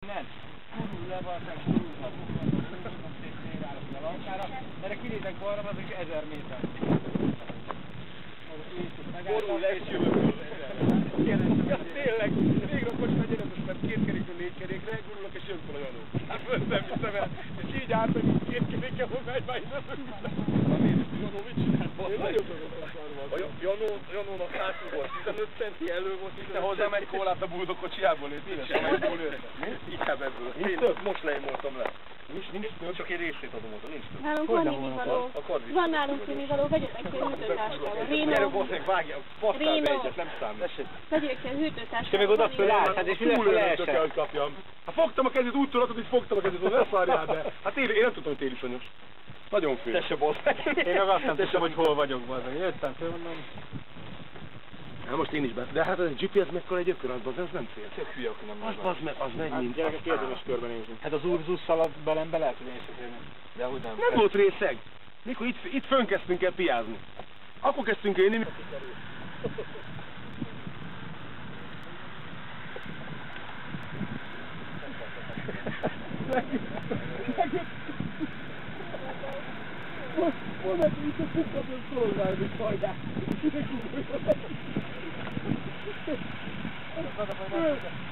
Nem. Lebalták, a lankára, de kinézek balra, az 1000 méter. Borul lesz jövőből. Ja, tényleg, végre a kocsma egyenetes, mert 2 kerékről 4 kerékre, gurulok és jön fel a Janó. Hát nem hiszem el, és így álltak, így 2 kerékkel hozzá egy már innen. Janó mit csinált? Én nagyon szarva. Janónak hátul volt 15 centi, elő volt 15 centi. Te hozzám egy kólát a buldog kocsiából, és szíves, amelyikból őrtek. Inkább ebből. Én most leimoltam le. Nincs, csak egy részét adom oda, nincs több. Nálunk van innivaló. Van nálunk innivaló, vegyetek ki a hűtőtáskával. Rino. Vágja, passzál be egyet, nem számít. Vegyék ki a hűtőtáskával. Te még oda fölálltad, és mire leesett? Hát fogtam a kezét, úgy tudod, hogy fogtam a kezét, hogy ne szarjál be. Hát én nem tudtam, hogy téliszonyos. Nagyon fél. Te se bosz. Én meg azt nem tudtam, hogy hol vagyok, bazdmeg. Jöttem föl, mondom. Hát most én is be. De hát ez a GPS mekkora egy ökör, az nem fél. Tök hülye, akkor nem. Az megy, mint. Gyerekek, érdemes körbenézni. Hát az Urzusszal a belembe lehet, hogy én is érni. De hogy nem. Nem volt részeg. Mikor itt fönn kezdtünk el piázni. Akkor kezdtünk el inni. Mondod, hogy itt a fukkaton szolgálni hajdát.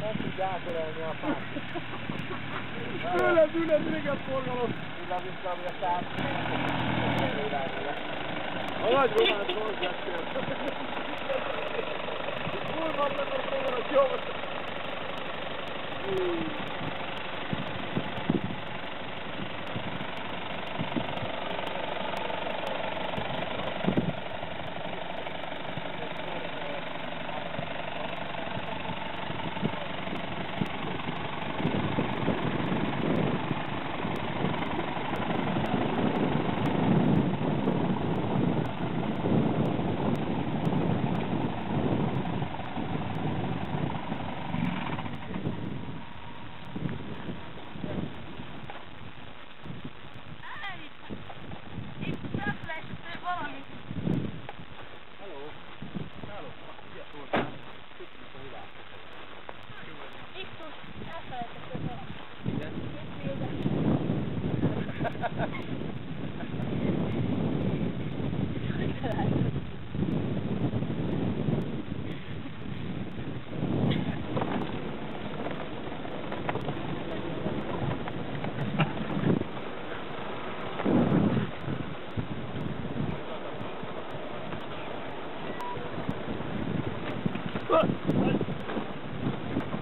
Nem tudja átölelni a fát. Üled, régen forgalom. Vissza, ami a szám. A nagy román szolgáltél. Hol van meg a szolgálat, jó?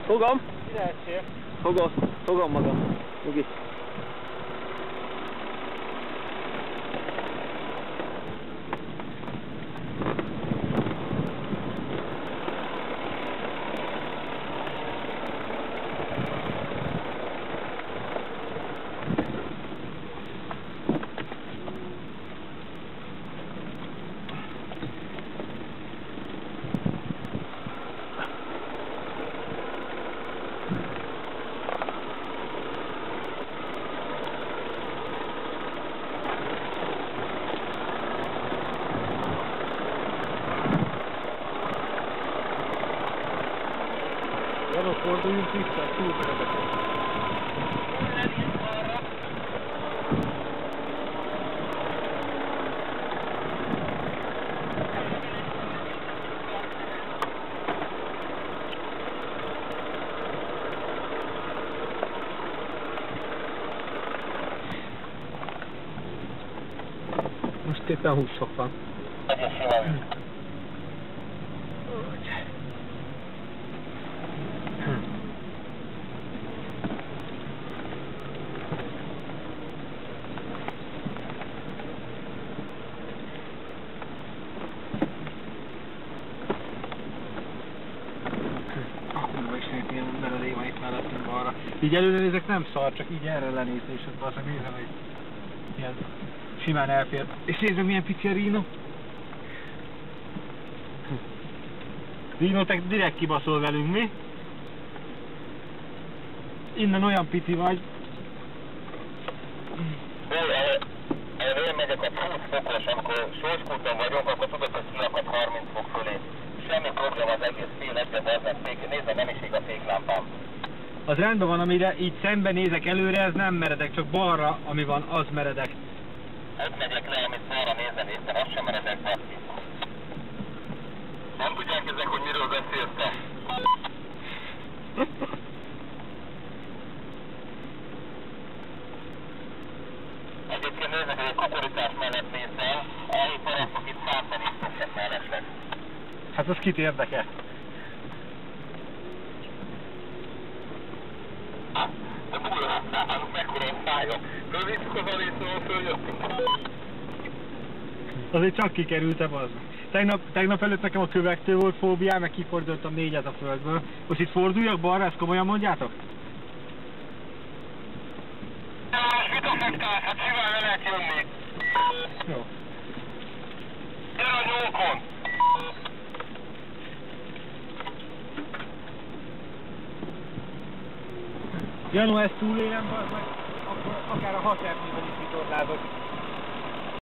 Fogom? Mire essél? Fogom magam. Nyugi. Janó, forduljunk vissza, túl vezetett. Most éppen 20 fok van. Így előre nézek nem szar, csak így erre lenézni, és azt nézem, hogy ilyen simán elfér. És nézem milyen pici a Rino. Rino, te direkt kibaszol velünk, mi? Innen olyan pici vagy. Én megyek a 20 fokos, amikor Sóskúton vagyunk, akkor tudod, hogy kiakad 30 fok fölé. Semmi probléma, az egész fél egyre bazdmeg, nézd a mennyiség a féklámpám. Az rendben van, amire így szemben nézek előre, ez nem meredek, csak balra, ami van, az meredek. Ott megyek le, amit balra néztem, az sem meredek be. Nem tudják ezek, hogy miről beszélsz. Egyébként nézzek, hogy a kukoricás mellett nézzel, elég parasztok itt számtanítósak mellesleg. Hát az kit érdekel? De bújra, nálunk mekkora a szája. Fölvisszük az alészóval, följöttünk. Azért csak kikerültem az. Tegnap előtt nekem a kövektől volt fóbiám, meg kifordultam 4-et a földből. Most itt forduljak balra, ezt komolyan mondjátok? Mit a fektál? Hát simán le lehet jönni. Jó. Gyere a nyókon! Janu, ezt túlélem, akkor akár a 6 F-nél is vitorlázok.